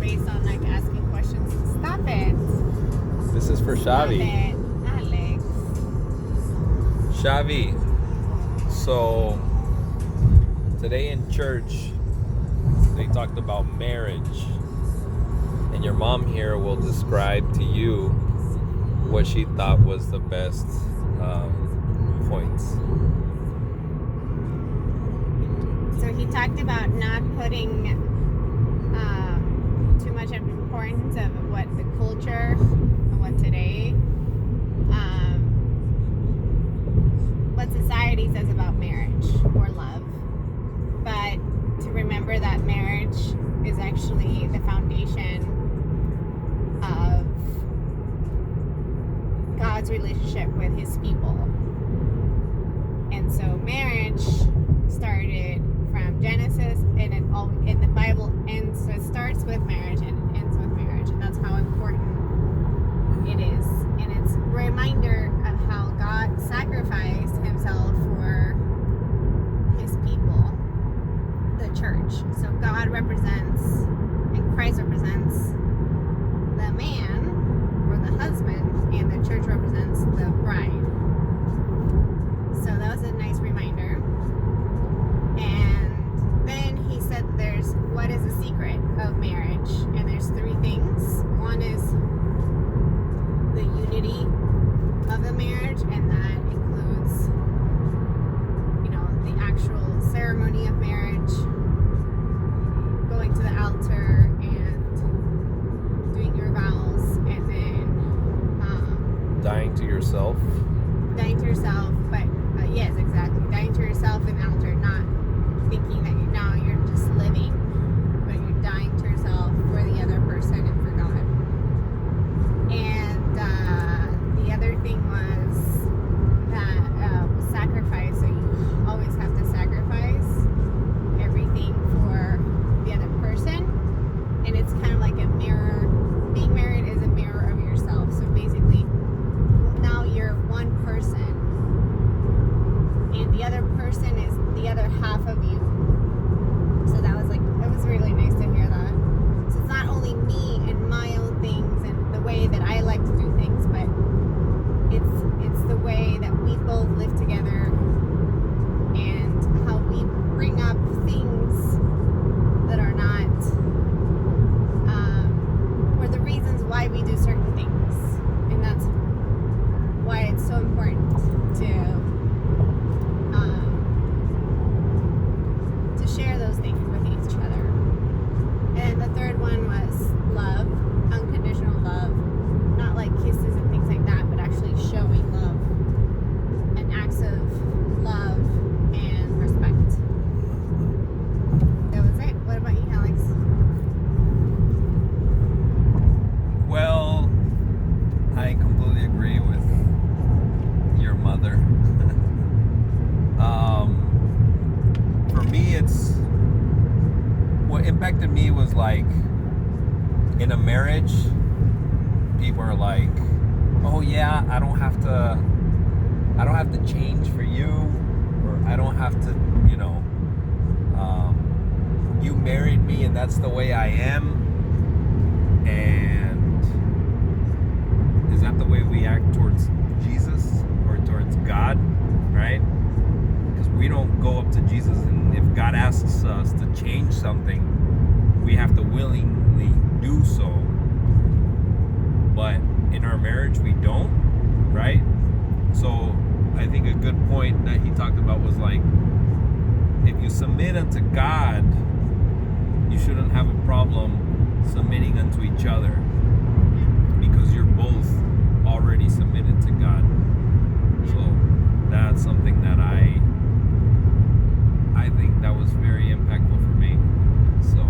based on like asking questions. Stop it. This is for Stop Xavi. it, Alex. Xavi, so today in church, they talked about marriage. And your mom here will describe to you what she thought was the best points. So he talked about not putting too much of importance of what the culture, what today, what society says about marriage or love, but to remember that marriage is actually the foundation of God's relationship with his people. And so marriage started from Genesis, and it all in the Bible ends. So it starts with marriage and ends with marriage, and that's how important it is. And it's a reminder of how God sacrificed himself for his people, the church. So God represents, and Christ represents the man or the husband, and the church represents the bride. So that was a nice reminder. And then he said there's what is the secret of marriage, and there's three things. One is the unity of the marriage, and that includes, you know, the actual ceremony of marriage, going to the altar and doing your vows, and then Dying to yourself. dying to yourself. But yes, exactly, dying to yourself in the altar, not thinking that you're just living, but you're dying to yourself for the other person and for God. And the other thing was that sacrifice. So you always have to sacrifice everything for the other person, and it's kind of like a mirror. Being married is a mirror of yourself. So basically, now you're one person, and the other person is the other half of you. So that was like, it was really nice to hear that. So it's not only me and my own things and the way that I like to do things, but it's the way that we both live together and how we bring up things that are not, or the reasons why we do certain things. And that's why it's so important to share those things with each other. And the third one was love, unconditional love, not like kisses and things like that, but actually showing love and acts of love and respect. That was it. What about you, Alex? Well, I completely agree with your mother. For me, it's what impacted me was like in a marriage, people are like, "Oh yeah, I don't have to change for you, or I don't have to, you married me and that's the way I am." And is that the way we act towards Jesus or towards God, right? Because we don't go up to Jesus, and if God asks us to change something, we have to willingly do so. But in our marriage, we don't, right? So I think a good point that he talked about was like, if you submit unto God, you shouldn't have a problem submitting unto each other, because you're both already submitted to God. So that's something that I think that was very impactful for me. So,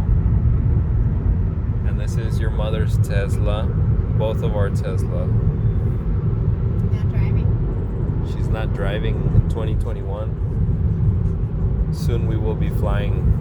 and this is your mother's Tesla, both of our Tesla. Not driving? She's not driving in 2021. Soon we will be flying